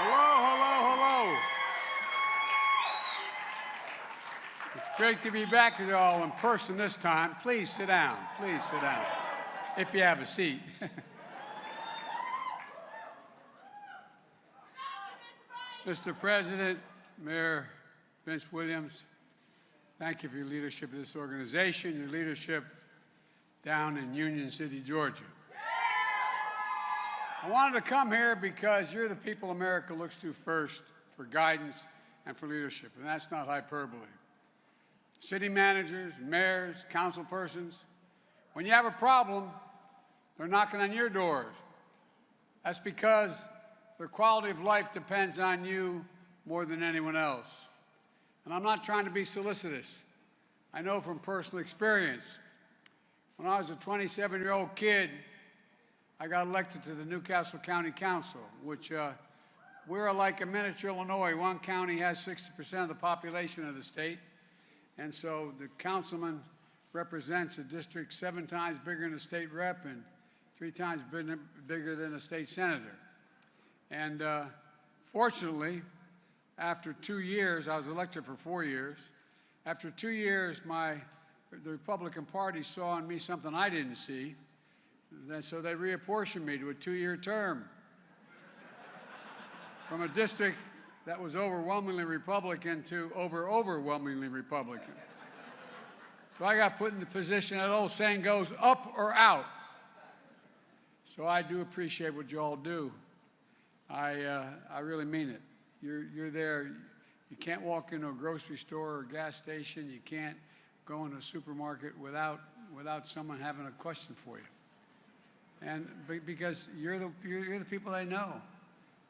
Hello, hello, hello. It's great to be back with you all in person this time. Please sit down. Please sit down, if you have a seat. Mr. President, Mayor Vince Williams, thank you for your leadership of this organization, your leadership down in Union City, Georgia. I wanted to come here because you're the people America looks to first for guidance and for leadership, and that's not hyperbole. City managers, mayors, council persons, when you have a problem, they're knocking on your doors. That's because their quality of life depends on you more than anyone else. And I'm not trying to be solicitous. I know from personal experience. When I was a 27-year-old kid, I got elected to the Newcastle County Council, which we're like a miniature Illinois. One county has 60% of the population of the state. And so the councilman represents a district 7 times bigger than a state rep and 3 times bigger than a state senator. And fortunately, after 2 years, I was elected for 4 years. After 2 years, the Republican Party saw in me something I didn't see. And so they reapportioned me to a 2-year term from a district that was overwhelmingly Republican to overwhelmingly Republican. So I got put in the position, that old saying goes, up or out. So I do appreciate what you all do. I really mean it. You're there. You can't walk into a grocery store or gas station. You can't go into a supermarket without someone having a question for you. And because you're the people they know.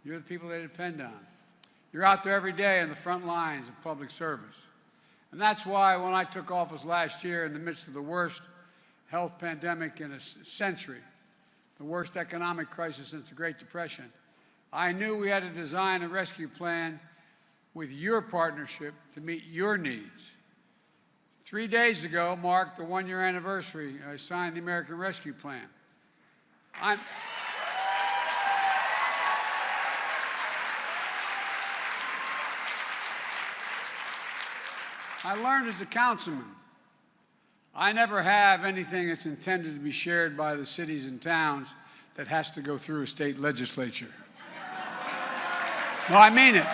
You're the people they depend on. You're out there every day in the front lines of public service. And that's why when I took office last year in the midst of the worst health pandemic in a century, the worst economic crisis since the Great Depression, I knew we had to design a rescue plan with your partnership to meet your needs. 3 days ago marked the 1-year anniversary I signed the American Rescue Plan. I learned as a councilman, I never have anything that's intended to be shared by the cities and towns that has to go through a state legislature. No, I mean it.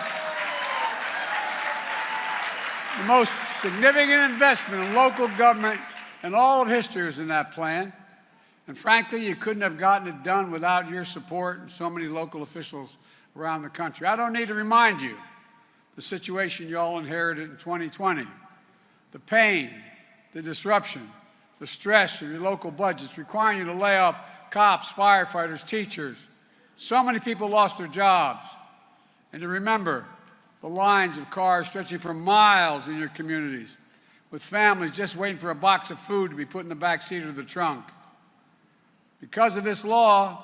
The most significant investment in local government in all of history was in that plan. And frankly, you couldn't have gotten it done without your support and so many local officials around the country. I don't need to remind you the situation you all inherited in 2020, the pain, the disruption, the stress of your local budgets, requiring you to lay off cops, firefighters, teachers. So many people lost their jobs. And to remember the lines of cars stretching for miles in your communities, with families just waiting for a box of food to be put in the back seat of the trunk. Because of this law,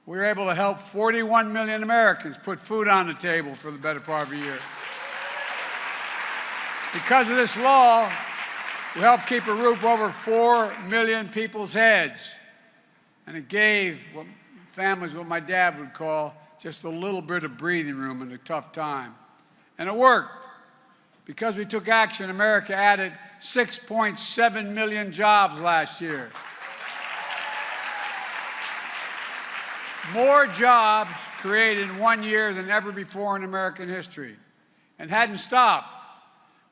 we were able to help 41 million Americans put food on the table for the better part of a year. Because of this law, we helped keep a roof over 4 million people's heads. And it gave families what my dad would call just a little bit of breathing room in a tough time. And it worked. Because we took action, America added 6.7 million jobs last year. More jobs created in 1 year than ever before in American history. And hadn't stopped.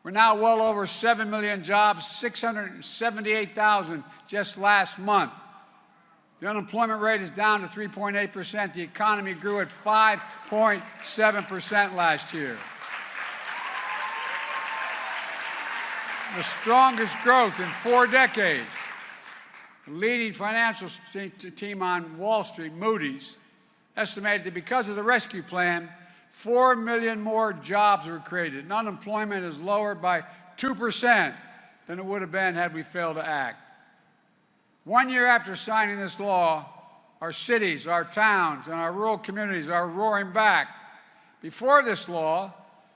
We're now well over 7 million jobs, 678,000 just last month. The unemployment rate is down to 3.8%. The economy grew at 5.7% last year. The strongest growth in 4 decades. The leading financial team on Wall Street, Moody's, estimated that because of the rescue plan, 4 million more jobs were created, and unemployment is lower by 2% than it would have been had we failed to act. 1 year after signing this law, our cities, our towns, and our rural communities are roaring back. Before this law,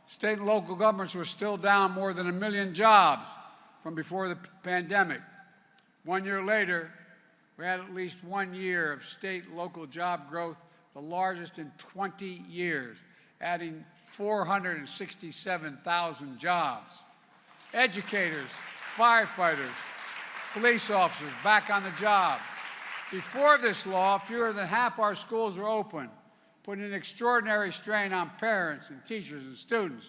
state and local governments were still down more than 1 million jobs from before the pandemic. 1 year later, we had at least 1 year of state and local job growth the largest in 20 years, adding 467,000 jobs. Educators, firefighters, police officers back on the job. Before this law, fewer than half our schools were open, putting an extraordinary strain on parents and teachers and students.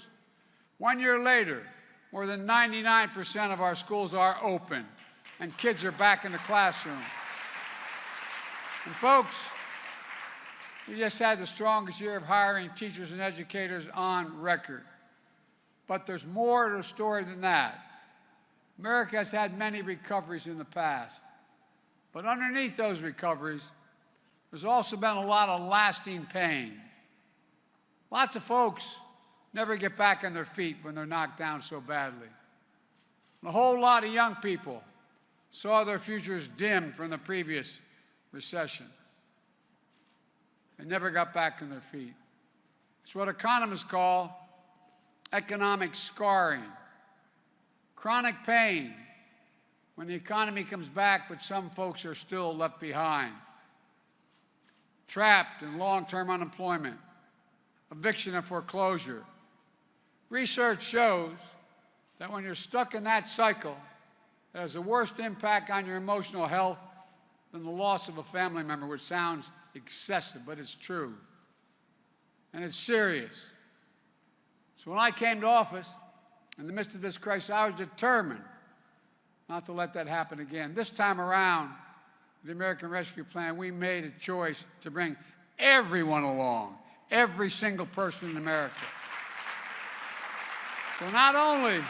1 year later, more than 99% of our schools are open, and kids are back in the classroom. And folks, we just had the strongest year of hiring teachers and educators on record. But there's more to the story than that. America has had many recoveries in the past. But underneath those recoveries, there's also been a lot of lasting pain. Lots of folks never get back on their feet when they're knocked down so badly. And a whole lot of young people saw their futures dim from the previous recession. They never got back on their feet. It's what economists call economic scarring. Chronic pain when the economy comes back, but some folks are still left behind. Trapped in long-term unemployment, eviction and foreclosure. Research shows that when you're stuck in that cycle, it has the worst impact on your emotional health than the loss of a family member, which sounds excessive, but it's true. And it's serious. So when I came to office, in the midst of this crisis, I was determined not to let that happen again. This time around, the American Rescue Plan, we made a choice to bring everyone along, every single person in America. So not only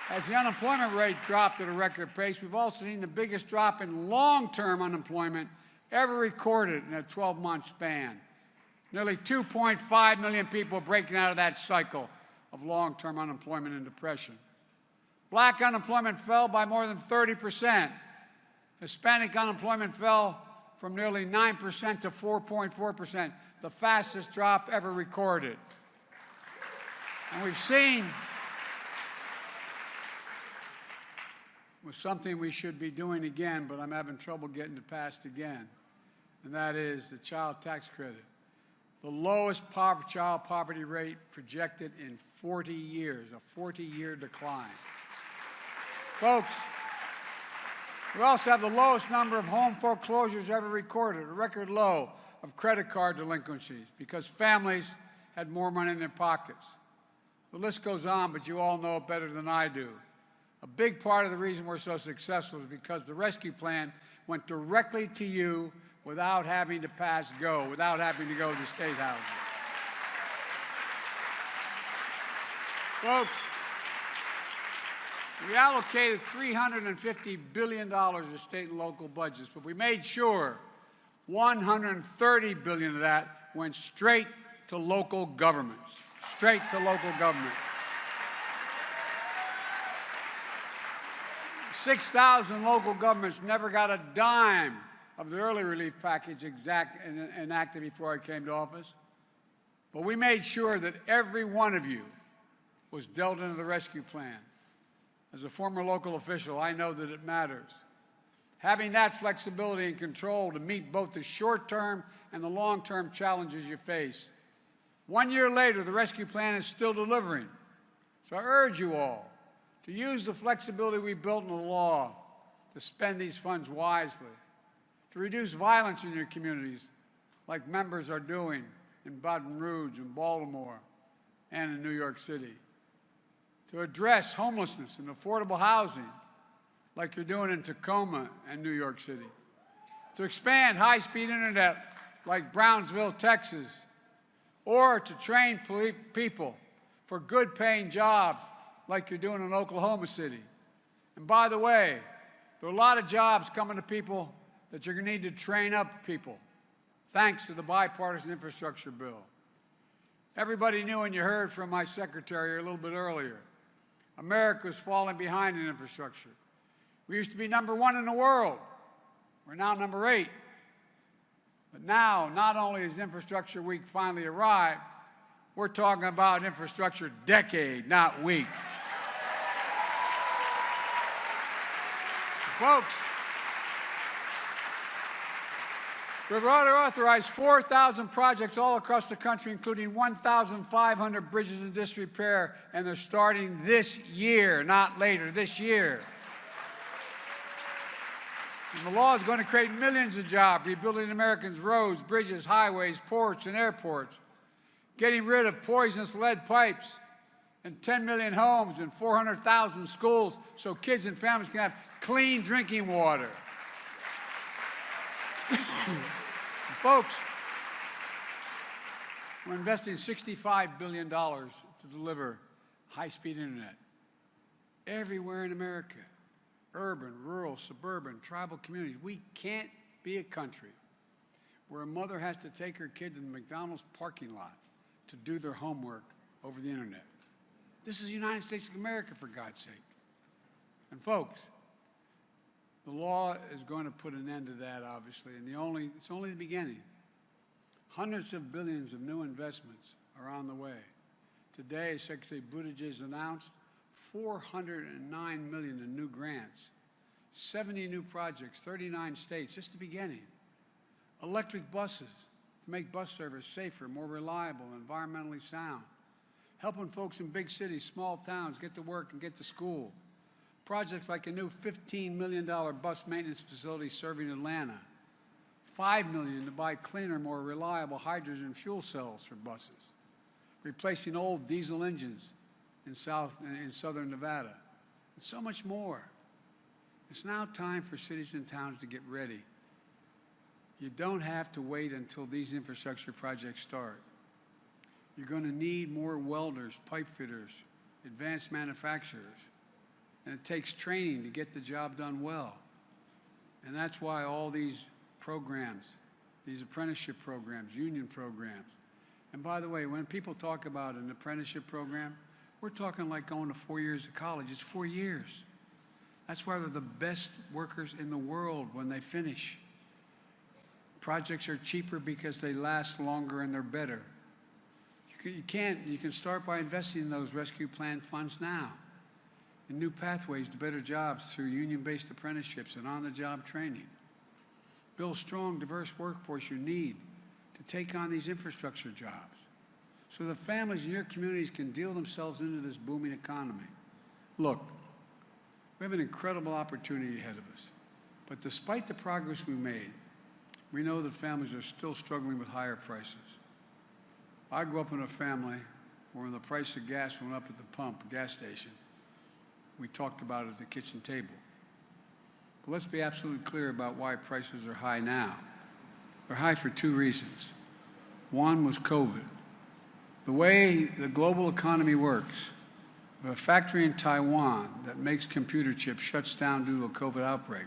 has the unemployment rate dropped at a record pace, we've also seen the biggest drop in long-term unemployment ever recorded in a 12-month span. Nearly 2.5 million people breaking out of that cycle of long-term unemployment and depression. Black unemployment fell by more than 30%. Hispanic unemployment fell from nearly 9% to 4.4%, the fastest drop ever recorded. And we've seen was something we should be doing again, but I'm having trouble getting it passed again, and that is the child tax credit. The lowest child poverty rate projected in 40 years, a 40-year decline. Folks, we also have the lowest number of home foreclosures ever recorded, a record low of credit card delinquencies because families had more money in their pockets. The list goes on, but you all know it better than I do. A big part of the reason we're so successful is because the rescue plan went directly to you without having to pass go, without having to go to state housing. Folks, we allocated $350 billion to state and local budgets, but we made sure $130 billion of that went straight to local governments, straight to local government. 6,000 local governments never got a dime of the early relief package enacted before I came to office. But we made sure that every one of you was dealt into the rescue plan. As a former local official, I know that it matters. Having that flexibility and control to meet both the short-term and the long-term challenges you face. 1 year later, the rescue plan is still delivering. So I urge you all to use the flexibility we built in the law to spend these funds wisely, to reduce violence in your communities like members are doing in Baton Rouge and Baltimore and in New York City, to address homelessness and affordable housing like you're doing in Tacoma and New York City, to expand high-speed internet like Brownsville, Texas, or to train people for good-paying jobs like you're doing in Oklahoma City. And by the way, there are a lot of jobs coming to people that you're going to need to train up people, thanks to the bipartisan infrastructure bill. Everybody knew, and you heard from my secretary a little bit earlier, America is falling behind in infrastructure. We used to be #1 in the world. We're now #8. But now, not only has Infrastructure Week finally arrived, we're talking about infrastructure decade, not week. We've already authorized 4,000 projects all across the country, including 1,500 bridges in disrepair, and they're starting this year, not later, this year. And the law is going to create millions of jobs, rebuilding Americans' roads, bridges, highways, ports, and airports, getting rid of poisonous lead pipes in 10 million homes and 400,000 schools so kids and families can have clean drinking water. Folks, we're investing $65 billion to deliver high-speed internet everywhere in America, urban, rural, suburban, tribal communities. We can't be a country where a mother has to take her kid to the McDonald's parking lot to do their homework over the internet. This is the United States of America, for God's sake. And folks, the law is going to put an end to that, obviously, and it's only the beginning. Hundreds of billions of new investments are on the way. Today, Secretary Buttigieg announced $409 million in new grants, 70 new projects, 39 states, just the beginning. Electric buses to make bus service safer, more reliable, and environmentally sound. Helping folks in big cities, small towns get to work and get to school. Projects like a new $15 million bus maintenance facility serving Atlanta. $5 million to buy cleaner, more reliable hydrogen fuel cells for buses. Replacing old diesel engines in southern Nevada. And so much more. It's now time for cities and towns to get ready. You don't have to wait until these infrastructure projects start. You're going to need more welders, pipe fitters, advanced manufacturers. And it takes training to get the job done well. And that's why all these programs, these apprenticeship programs, union programs. And by the way, when people talk about an apprenticeship program, we're talking like going to 4 years of college. It's 4 years. That's why they're the best workers in the world when they finish. Projects are cheaper because they last longer and they're better. You can start by investing in those rescue plan funds now. And new pathways to better jobs through union-based apprenticeships and on-the-job training. Build a strong, diverse workforce you need to take on these infrastructure jobs so the families in your communities can deal themselves into this booming economy. Look, we have an incredible opportunity ahead of us. But despite the progress we made, we know that families are still struggling with higher prices. I grew up in a family where when the price of gas went up at the pump, gas station, we talked about it at the kitchen table. But let's be absolutely clear about why prices are high now. They're high for two reasons. One was COVID. The way the global economy works, if a factory in Taiwan that makes computer chips shuts down due to a COVID outbreak,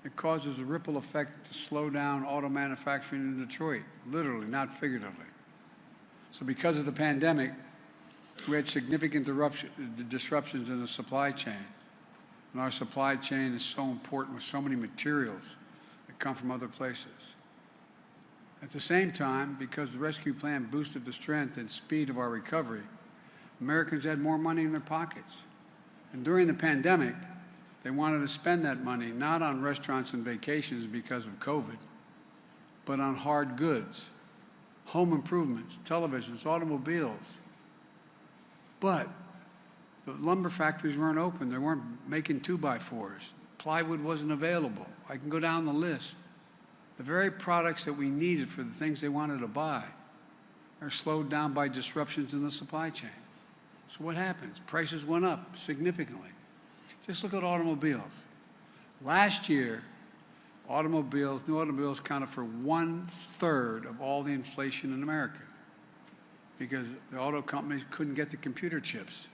it causes a ripple effect to slow down auto manufacturing in Detroit, literally, not figuratively. So because of the pandemic, we had significant disruptions in the supply chain. And our supply chain is so important with so many materials that come from other places. At the same time, because the rescue plan boosted the strength and speed of our recovery, Americans had more money in their pockets. And during the pandemic, they wanted to spend that money not on restaurants and vacations because of COVID, but on hard goods, home improvements, televisions, automobiles. But the lumber factories weren't open. They weren't making 2x4s. Plywood wasn't available. I can go down the list. The very products that we needed for the things they wanted to buy are slowed down by disruptions in the supply chain. So what happens? Prices went up significantly. Just look at automobiles. Last year, new automobiles accounted for 1/3 of all the inflation in America because the auto companies couldn't get the computer chips.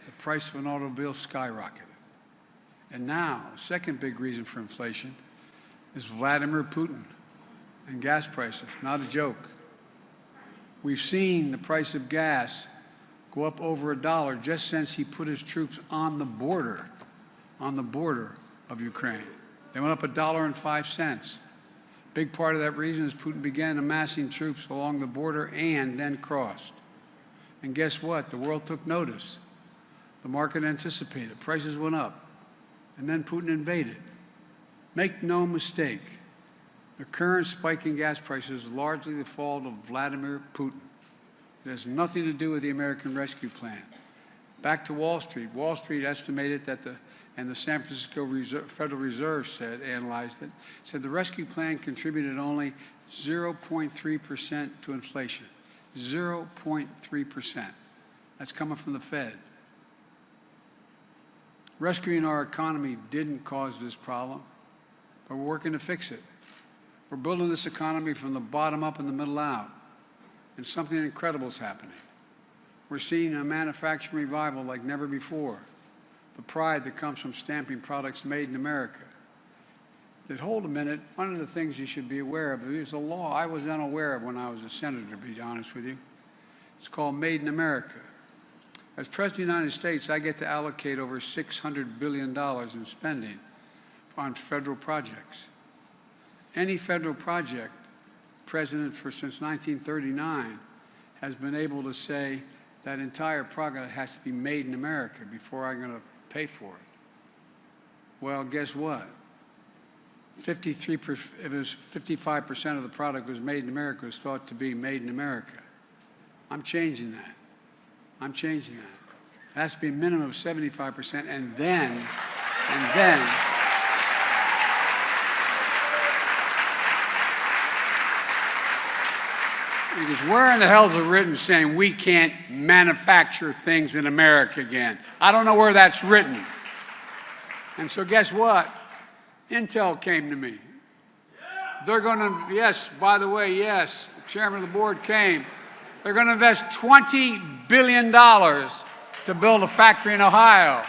The price of an automobile skyrocketed. And now, the second big reason for inflation is Vladimir Putin and gas prices. Not a joke. We've seen the price of gas go up over $1 just since he put his troops on the border of Ukraine. They went up $1.05. Big part of that reason is Putin began amassing troops along the border and then crossed. And guess what? The world took notice. The market anticipated. Prices went up. And then Putin invaded. Make no mistake, The current spike in gas prices is largely the fault of Vladimir Putin. It has nothing to do with the American Rescue Plan. Back to Wall Street. Wall Street estimated that the San Francisco Federal Reserve analyzed it, said the rescue plan contributed only 0.3% to inflation. 0.3%. That's coming from the Fed. Rescuing our economy didn't cause this problem, but we're working to fix it. We're building this economy from the bottom up and the middle out, and something incredible is happening. We're seeing a manufacturing revival like never before. The pride that comes from stamping products made in America. That, hold a minute, one of the things you should be aware of, there's a law I was unaware of when I was a senator, to be honest with you. It's called Made in America. As President of the United States, I get to allocate over $600 billion in spending on federal projects. Any federal project, President since 1939, has been able to say that entire project has to be made in America before I'm going to pay for it. Well, guess what? 55% of the product was made in America was thought to be made in America. I'm changing that. I'm changing that. It has to be a minimum of 75%, and then, because where in the hell is it written saying we can't manufacture things in America again? I don't know where that's written. And so guess what? Intel came to me. They're going to, yes, by the way, yes, the chairman of the board came. They're going to invest $20 billion to build a factory in Ohio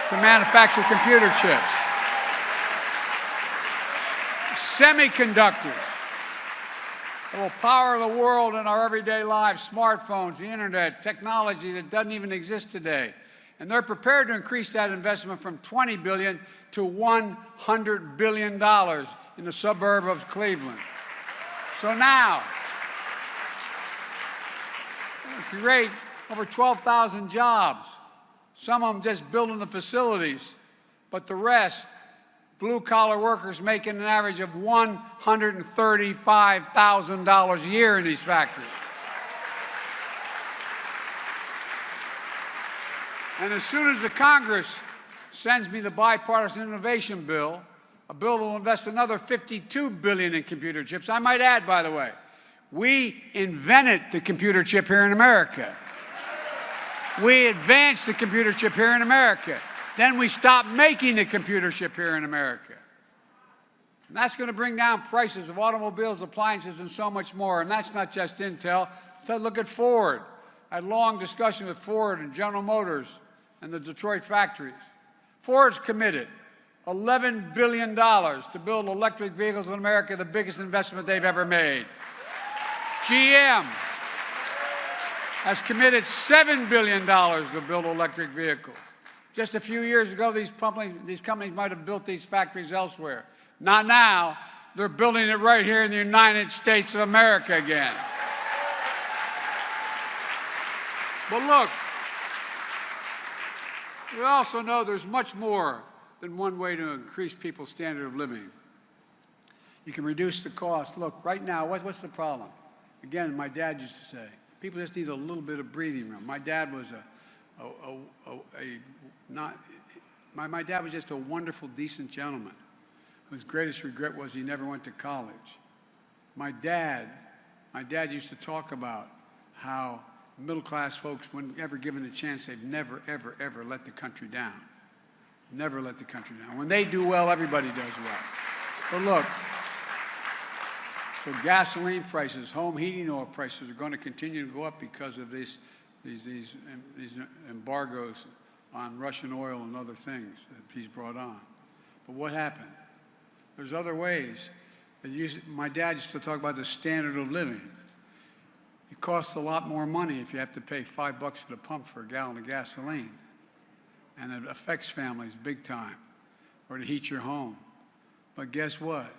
to manufacture computer chips. Semiconductors that will power the world in our everyday lives, smartphones, the internet, technology that doesn't even exist today. And they're prepared to increase that investment from $20 billion to $100 billion in the suburb of Cleveland. So now, create over 12,000 jobs, some of them just building the facilities, but the rest, blue-collar workers making an average of $135,000 a year in these factories. And as soon as the Congress sends me the bipartisan innovation bill, a bill that will invest another $52 billion in computer chips, I might add, by the way, we invented the computer chip here in America. We advanced the computer chip here in America. Then we stopped making the computer chip here in America. And that's going to bring down prices of automobiles, appliances, and so much more. And that's not just Intel. So look at Ford. I had a long discussion with Ford and General Motors and the Detroit factories. Ford's committed $11 billion to build electric vehicles in America, the biggest investment they've ever made. GM has committed $7 billion to build electric vehicles. Just a few years ago, these companies might have built these factories elsewhere. Not now. They're building it right here in the United States of America again. But look, we also know there's much more than one way to increase people's standard of living. You can reduce the cost. Look, right now, what's the problem? Again, my dad used to say, people just need a little bit of breathing room. My dad was my dad was just a wonderful, decent gentleman whose greatest regret was he never went to college. My dad used to talk about how middle-class folks, when ever given a chance, they've never, ever, ever let the country down. Never let the country down. When they do well, everybody does well. But look, so gasoline prices, home heating oil prices are going to continue to go up because of these embargoes on Russian oil and other things that he's brought on. But what happened? There's other ways. My dad used to talk about the standard of living. It costs a lot more money if you have to pay $5 at the pump for a gallon of gasoline. And it affects families big time, or to heat your home. But guess what?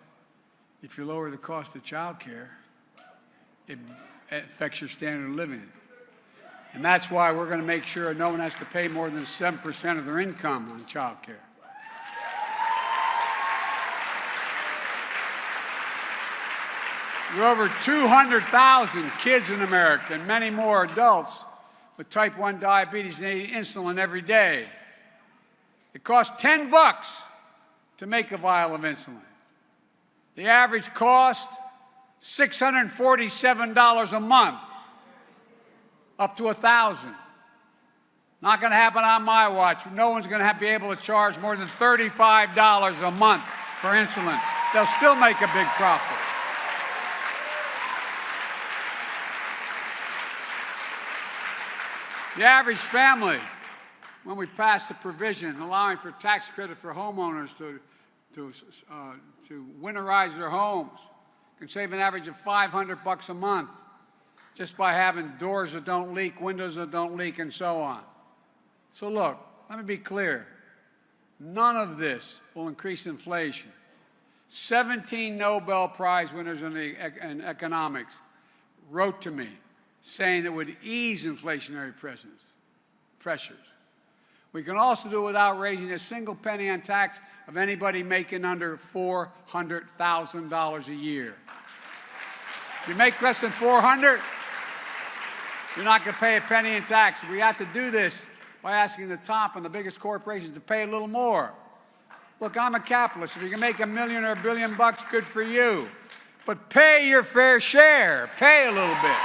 If you lower the cost of child care, it affects your standard of living. And that's why we're going to make sure no one has to pay more than 7% of their income on child care. There are over 200,000 kids in America and many more adults with type 1 diabetes needing insulin every day. It costs $10 to make a vial of insulin. The average cost, $647 a month, up to $1,000. Not going to happen on my watch. No one's going to be able to charge more than $35 a month for insulin. They'll still make a big profit. The average family, when we passed the provision allowing for tax credit for homeowners to winterize their homes, can save an average of $500 a month just by having doors that don't leak, windows that don't leak, and so on. So look, let me be clear. None of this will increase inflation. 17 Nobel Prize winners in economics wrote to me saying it would ease inflationary pressures. We can also do it without raising a single penny on tax of anybody making under $400,000 a year. If you make less than $400,000, you're not going to pay a penny in tax. We have to do this by asking the top and the biggest corporations to pay a little more. Look, I'm a capitalist. If you can make $1 million or $1 billion, good for you. But pay your fair share. Pay a little bit.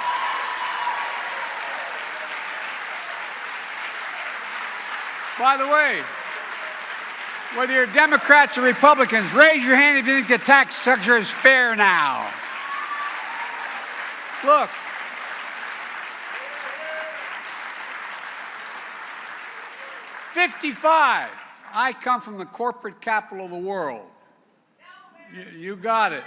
By the way, whether you're Democrats or Republicans, raise your hand if you think the tax structure is fair now. Look, '55. I come from the corporate capital of the world. You got it.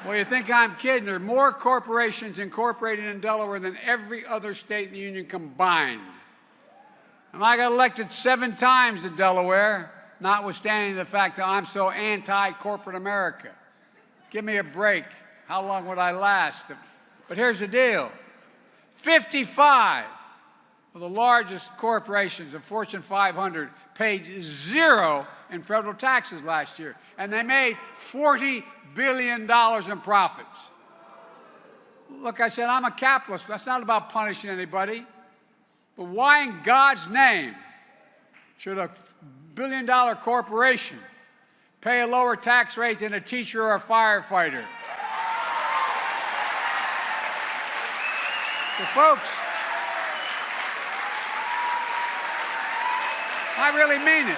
Well, you think I'm kidding. There are more corporations incorporated in Delaware than every other state in the union combined. And I got elected 7 times to Delaware, notwithstanding the fact that I'm so anti-corporate America. Give me a break. How long would I last? But here's the deal. 55 of the largest corporations, the Fortune 500, paid 0 in federal taxes last year. And they made $40 billion in profits. Look, I said, I'm a capitalist. That's not about punishing anybody. But why in God's name should a billion-dollar corporation pay a lower tax rate than a teacher or a firefighter? So, folks, I really mean it.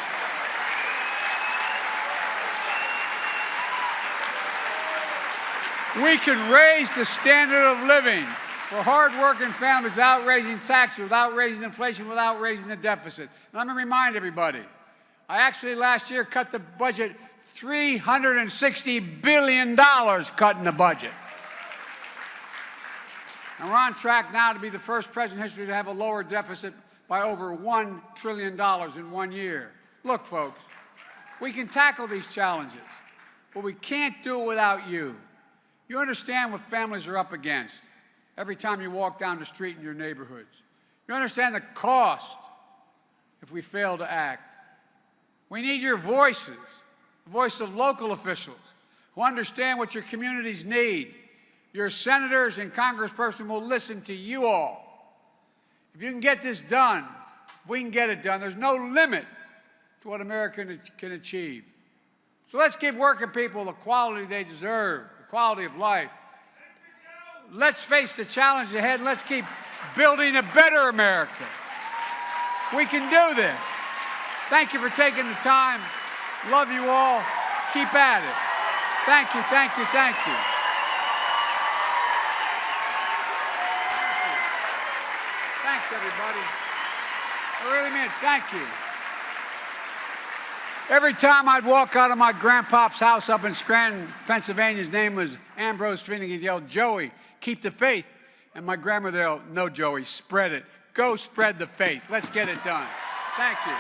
We can raise the standard of living for hard-working families without raising taxes, without raising inflation, without raising the deficit. And let me remind everybody, I actually last year cut the budget $360 billion cutting the budget. And we're on track now to be the first president in history to have a lower deficit by over $1 trillion in 1 year. Look, folks, we can tackle these challenges, but we can't do it without you. You understand what families are up against every time you walk down the street in your neighborhoods. You understand the cost if we fail to act. We need your voices, the voice of local officials who understand what your communities need. Your senators and congresspersons will listen to you all. If you can get this done, if we can get it done, there's no limit to what America can achieve. So let's give working people the quality they deserve, the quality of life. Let's face the challenge ahead and let's keep building a better America. We can do this. Thank you for taking the time. Love you all. Keep at it. Thank you, thank you, thank you. Thanks, everybody. I really mean it. Thank you. Every time I'd walk out of my grandpa's house up in Scranton, Pennsylvania, his name was Ambrose Feening, he'd yell, "Joey, keep the faith." And my grandmother yelled, "No, Joey, spread it. Go spread the faith. Let's get it done." Thank you.